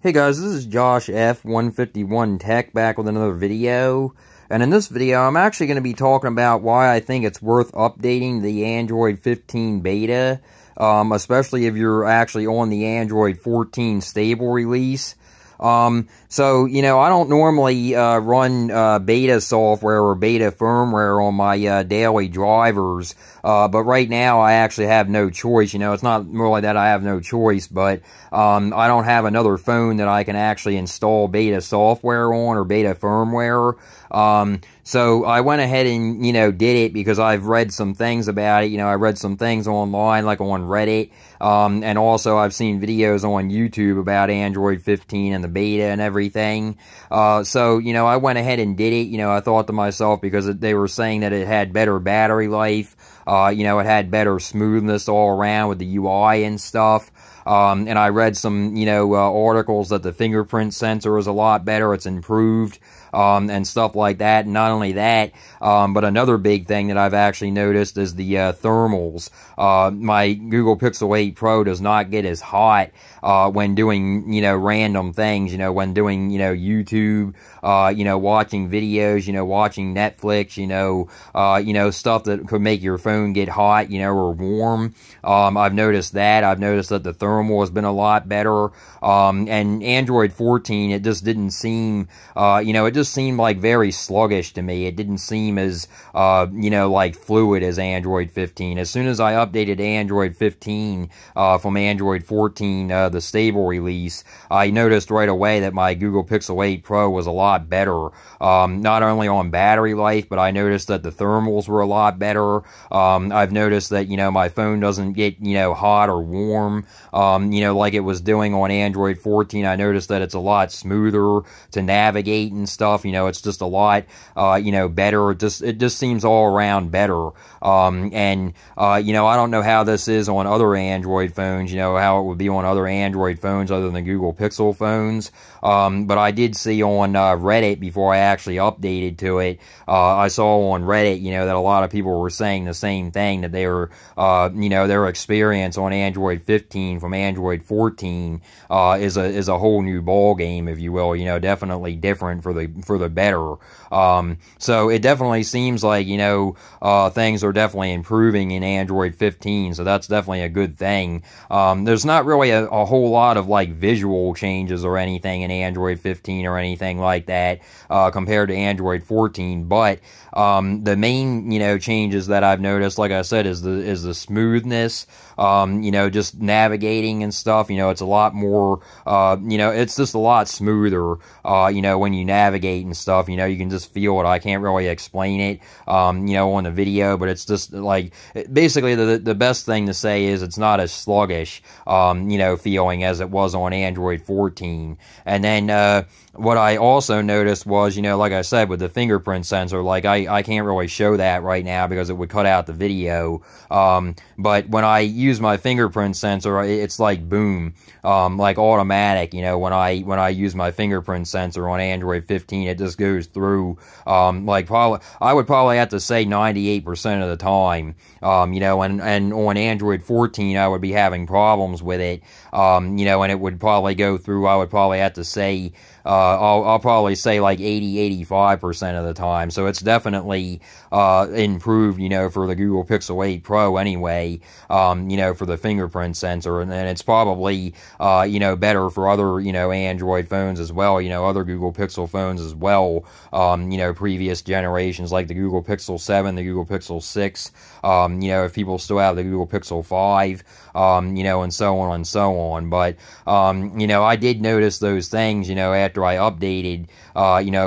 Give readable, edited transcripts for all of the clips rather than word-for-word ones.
Hey guys, this is Josh F151 Tech back with another video. And in this video, I'm actually going to be talking about why I think it's worth updating the Android 15 beta, especially if you're actually on the Android 14 stable release. So, I don't normally run beta software or beta firmware on my daily drivers, but right now I actually have no choice. It's not really that I have no choice, but I don't have another phone that I can actually install beta software on or beta firmware. So I went ahead and, did it because I've read some things about it. I read some things online, like on Reddit, and also I've seen videos on YouTube about Android 15 and the beta and everything. So, I went ahead and did it. I thought to myself, because they were saying that it had better battery life, it had better smoothness all around with the UI and stuff. And I read some, articles that the fingerprint sensor is a lot better. It's improved, and stuff like that. And not only that, but another big thing that I've actually noticed is the thermals. My Google Pixel 8 Pro does not get as hot when doing, random things, when doing, YouTube, watching videos, watching Netflix, stuff that could make your phone get hot, or warm. I've noticed that. I've noticed that the thermal has been a lot better. And Android 14, it just didn't seem, it just seemed like very sluggish to me. It didn't seem as, like fluid as Android 15. As soon as I updated Android 15 from Android 14, the stable release, I noticed right away that my Google Pixel 8 Pro was a lot better. Not only on battery life, but I noticed that the thermals were a lot better. I've noticed that, my phone doesn't get, hot or warm, like it was doing on Android 14. I noticed that it's a lot smoother to navigate and stuff. It's just a lot, better. It just seems all around better. And I don't know how this is on other Android phones, how it would be on other Android phones other than Google Pixel phones. But I did see on Reddit before I actually updated to it, I saw on Reddit, that a lot of people were saying the same thing, that they were, their experience on Android 15 from Android 14 is a whole new ball game, if you will. Definitely different for the better. So it definitely seems like things are definitely improving in Android 15, so that's definitely a good thing. There's not really a whole lot of like visual changes or anything in Android 15 or anything like that compared to Android 14, but the main changes that I've noticed, like I said, is the smoothness. Just navigating and stuff, it's a lot more, it's just a lot smoother, when you navigate and stuff, you can just feel it. I can't really explain it, on the video, but it's just like, basically the best thing to say is it's not as sluggish, feeling as it was on Android 14. And then, what I also noticed was, like I said, with the fingerprint sensor, like I can't really show that right now because it would cut out the video. But when I use my fingerprint sensor, it's like boom, like automatic. When I use my fingerprint sensor on Android 15, it just goes through, like I would probably have to say 98% of the time. And on Android 14, I would be having problems with it. And it would probably go through, I would probably have to say, I'll probably say like 85% of the time. So it's definitely improved, for the Google Pixel 8 Pro anyway, for the fingerprint sensor. And then it's probably, better for other, Android phones as well, other Google Pixel phones as well, previous generations like the Google Pixel 7, the Google Pixel 6, if people still have the Google Pixel 5, and so on and so on. But, I did notice those things, after I updated,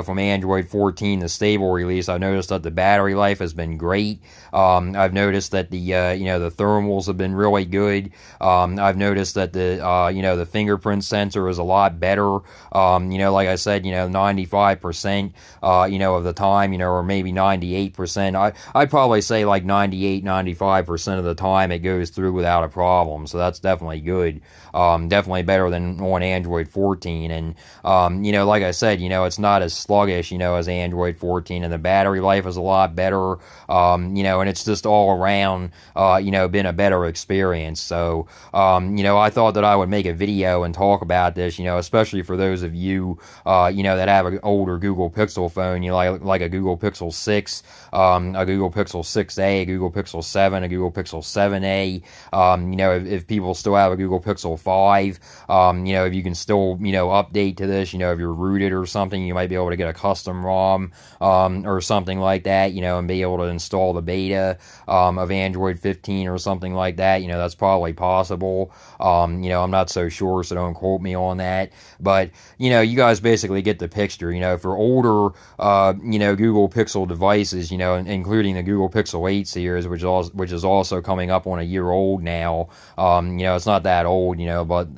from Android 14, the stable release. I noticed that the battery life has been great. I've noticed that the thermals have been really good. I've noticed that the fingerprint sensor is a lot better. Like I said, 95%, of the time, or maybe 98%. I'd probably say like 98, 95% of the time it goes through without a problem. So that's definitely good. definitely better than on Android 14. And, like I said, it's not as sluggish, as Android 14, and the battery life is a lot better, and it's just all around, been a better experience. So, I thought that I would make a video and talk about this, especially for those of you, that have an older Google Pixel phone, like a Google Pixel 6, a Google Pixel 6a, a Google Pixel 7, a Google Pixel 7a, if people still have a Google Pixel 5, if you can still, update to this, if you're rooted or something, you might be able to get a custom ROM, or something like that, and be able to install the beta, of Android 15 or something like that, that's probably possible. I'm not so sure, so don't quote me on that, but, you guys basically get the picture, for older, Google Pixel devices, including the Google Pixel 8 series, which is also coming up on a year old now. It's not that old, but,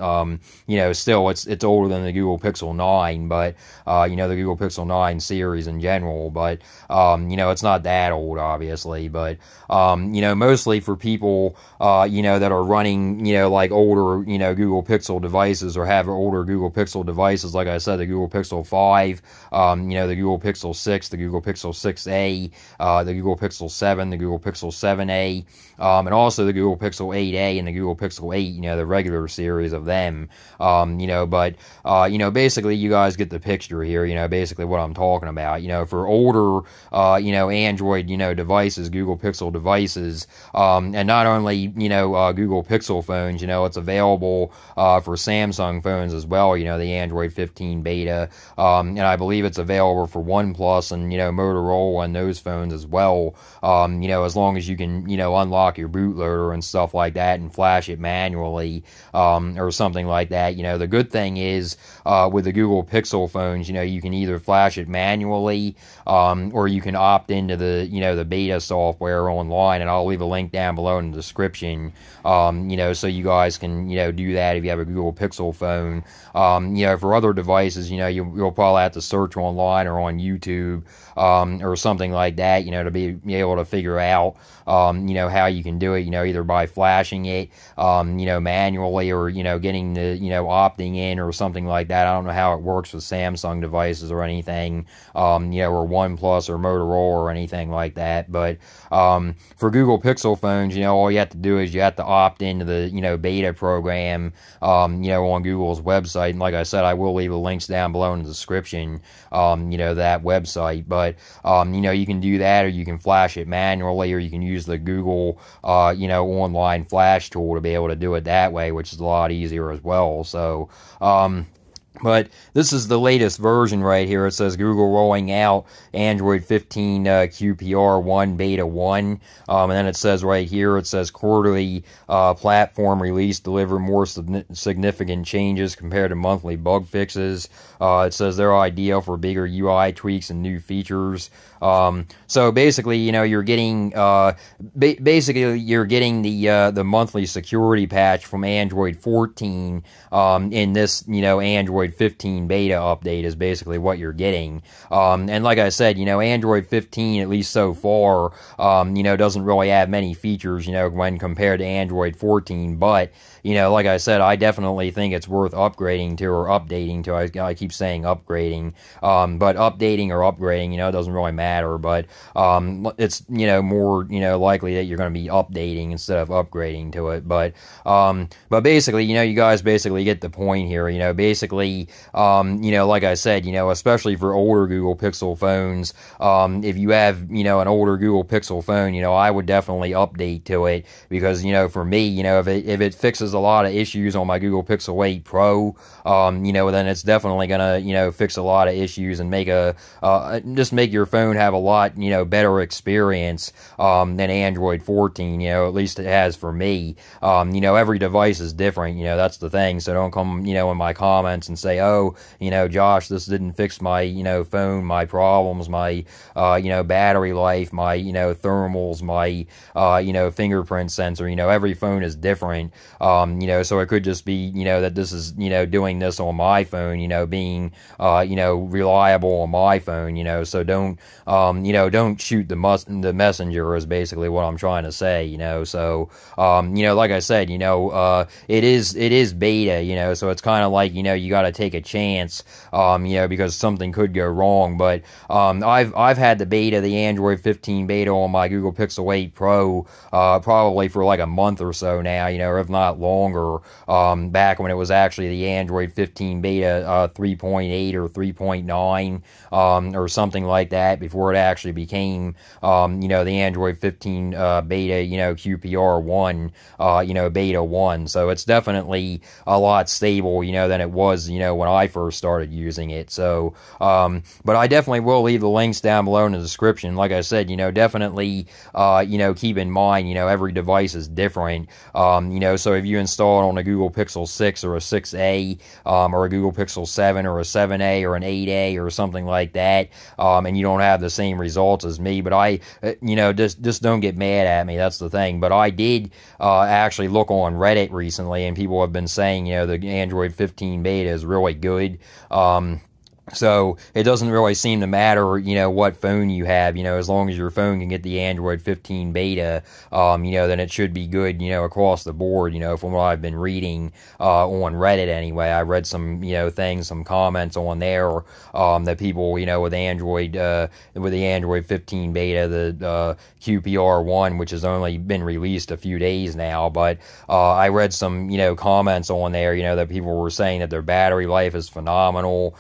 still it's older than the Google Pixel 9, but, the Google Pixel 9 series in general, but, it's not that old, obviously, but, mostly for people, that are running, like older, Google Pixel devices or have older Google Pixel devices, like I said, the Google Pixel 5, the Google Pixel 6, the Google Pixel 6a, the Google Pixel 7, the Google Pixel 7a, and also the Google Pixel 8a and the Google Pixel 8, the regular series of them, but, basically you guys get the picture here, basically what I'm talking about, for older, Android, devices, Google Pixel devices, and not only, Google Pixel phones, it's available, for Samsung phones as well, the Android 15 beta, and I believe it's available for OnePlus and, Motorola and those phones as well, as long as you can, unlock your bootloader and stuff like that and flash it manually, or something like that. The good thing is, with the Google Pixel phones, you can either flash it manually, or you can opt into the, the beta software online, and I'll leave a link down below in the description, so you guys can, do that if you have a Google Pixel phone. For other devices, you'll probably have to search online or on YouTube, or something like that, to be able to figure out, how you can do it, either by flashing it, manually, or, getting the, opting in or something like that. I don't know how it works with Samsung devices or anything, or OnePlus or Motorola or anything like that, but, for Google Pixel phones, all you have to do is you have to opt into the, beta program, on Google's website, and like I said, I will leave the links down below in the description, that website, but, you can do that, or you can flash it manually, or you can use the Google, online flash tool to be able to do it that way, which is a lot easier as well, so, but this is the latest version right here. It says Google rolling out Android 15 QPR 1 Beta 1. And then it says right here, it says quarterly platform release deliver more significant changes compared to monthly bug fixes. It says they're ideal for bigger UI tweaks and new features. So basically, you're getting you're getting the monthly security patch from Android 14 in this Android 15 beta update is basically what you're getting. And like I said, Android 15, at least so far, doesn't really have many features, when compared to Android 14, but like I said, I definitely think it's worth upgrading to, or updating to. I keep saying upgrading, but updating or upgrading, it doesn't really matter, but it's, more, likely that you're going to be updating instead of upgrading to it, but basically, you guys basically get the point here, basically, like I said, especially for older Google Pixel phones, if you have, an older Google Pixel phone, I would definitely update to it, because, for me, if it fixes a lot of issues on my Google Pixel 8 Pro, then it's definitely gonna, fix a lot of issues and make just make your phone have a lot, better experience, than Android 14, at least it has for me. Every device is different, that's the thing, so don't come, in my comments and say, oh, Josh, this didn't fix my, phone, my problems, my, battery life, my, thermals, my, fingerprint sensor. Every phone is different. So it could just be, that this is, doing this on my phone, being, reliable on my phone, so don't shoot the messenger is basically what I'm trying to say, so, like I said, it is beta, so it's kind of like, you got to take a chance, because something could go wrong, but, I've had the beta, the Android 15 beta on my Google Pixel 8 Pro, probably for like a month or so now, or if not longer, back when it was actually the Android 15 beta, 3.8 or 3.9, or something like that, before it actually became, the Android 15, beta, QPR1, beta 1, so it's definitely a lot stable, than it was, when I first started using it, so, but I definitely will leave the links down below in the description. Like I said, definitely, keep in mind, every device is different, so if you install it on a Google Pixel 6 or a 6a, or a Google Pixel 7 or a 7a or an 8a or something like that, and you don't have the same results as me, but I, just don't get mad at me, that's the thing, but I did, actually look on Reddit recently, and people have been saying, the Android 15 beta is really good, so it doesn't really seem to matter, what phone you have, as long as your phone can get the Android 15 beta, then it should be good, across the board, from what I've been reading, on Reddit anyway. I read some, things, some comments on there, that people, with the Android 15 beta, the, QPR1, which has only been released a few days now, but, I read some, comments on there, that people were saying that their battery life is phenomenal,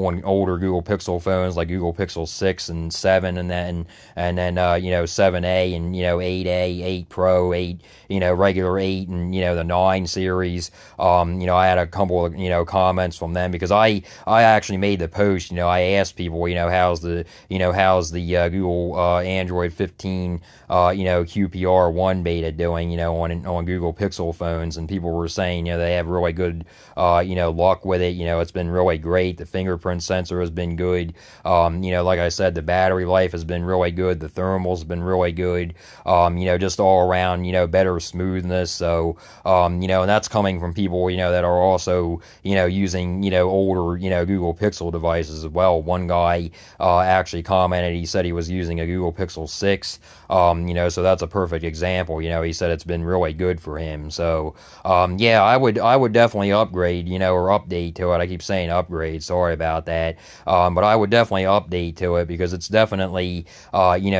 on older Google Pixel phones like Google Pixel 6 and 7, and then 7a and 8a, 8 Pro, 8, regular 8, and the 9 series. I had a couple of comments from them, because I actually made the post. I asked people, how's the Google Android 15 QPR1 beta doing, on Google Pixel phones, and people were saying they have really good luck with it. It's been really great. The fingerprint sensor has been good. Like I said, the battery life has been really good. The thermal's been really good. Just all around, better smoothness. So, and that's coming from people, that are also, using, older, Google Pixel devices as well. One guy, actually commented, he said he was using a Google Pixel 6, so that's a perfect example. He said it's been really good for him. So, yeah, I would definitely upgrade, or update to it. I keep saying upgrade, sorry about that. But I would definitely update to it, because it's definitely,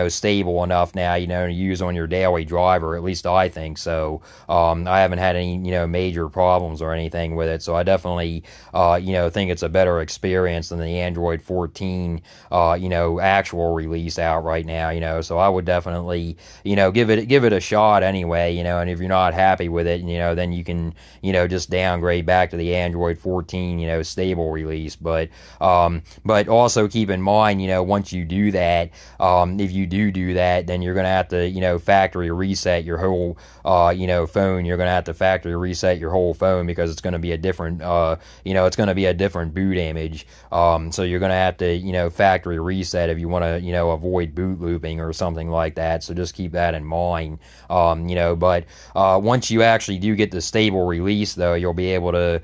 stable enough now, to use on your daily driver. At least I think so. I haven't had any, major problems or anything with it. So I definitely, think it's a better experience than the Android 14, actual release out right now, so I would definitely, give it a shot anyway, and if you're not happy with it, then you can, just downgrade back to the Android 14, stable release. But also keep in mind, once you do that, if you do that, then you're going to have to, factory reset your whole, phone. You're going to have to factory reset your whole phone, because it's going to be a different, it's going to be a different boot image. So you're going to have to, factory reset if you want to, avoid boot looping or something like that. So just keep that in mind. But once you actually do get the stable release, though, you'll be able to,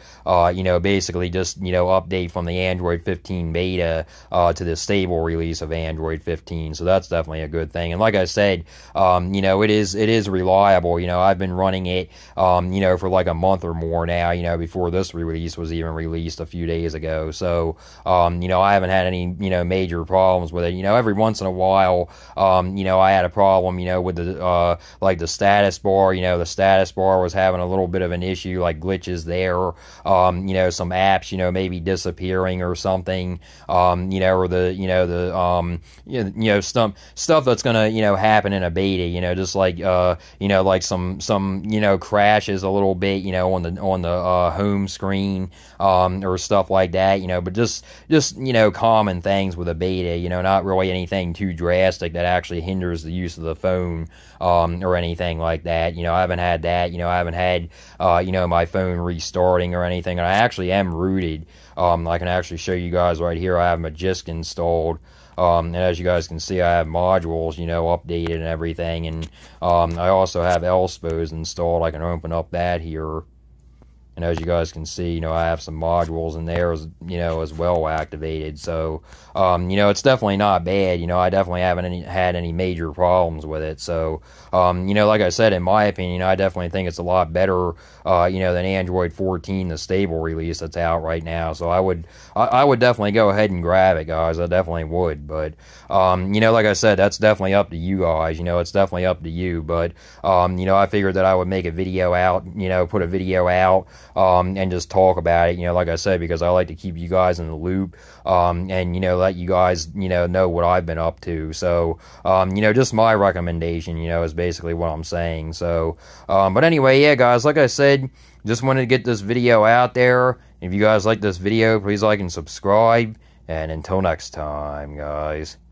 basically just, update from the Android 15 beta to the stable release of Android 15. So that's definitely a good thing. And like I said, it is reliable. I've been running it, for like a month or more now, before this release was even released a few days ago. So, I haven't had any, major problems with it. Every once in a while, I had a problem, with the, like the status bar. The status bar was having a little bit of an issue, like glitches there. Some apps, maybe disappearing or something, you know, or stuff that's gonna, you know, happen in a beta, you know, just like, you know, like some, you know, crashes a little bit, you know, on the home screen, or stuff like that, you know, but just, you know, common things with a beta, you know, not really anything too drastic that actually hinders the use of the phone, or anything like that. You know, I haven't had that, you know, I haven't had, you know, my phone restarting or anything, and I actually am rooted. I can actually show you guys right here. I have Magisk installed, and as you guys can see, I have modules, you know, updated and everything, and I also have Elspos installed. I can open up that here, and as you guys can see, you know, I have some modules in there, as you know, as well activated. So, you know, it's definitely not bad. You know, I definitely haven't had any major problems with it. So, you know, like I said, in my opinion, I definitely think it's a lot better, you know, than Android 14, the stable release that's out right now. So I would definitely go ahead and grab it, guys. I definitely would. But, you know, like I said, that's definitely up to you guys. You know, it's definitely up to you. But, you know, I figured that I would make a video out, you know, put a video out, and just talk about it, you know, like I said, because I like to keep you guys in the loop, and, you know, let you guys, you know what I've been up to. So, you know, just my recommendation, you know, is basically what I'm saying. So, but anyway, yeah, guys, like I said, just wanted to get this video out there. If you guys like this video, please like and subscribe, and until next time, guys.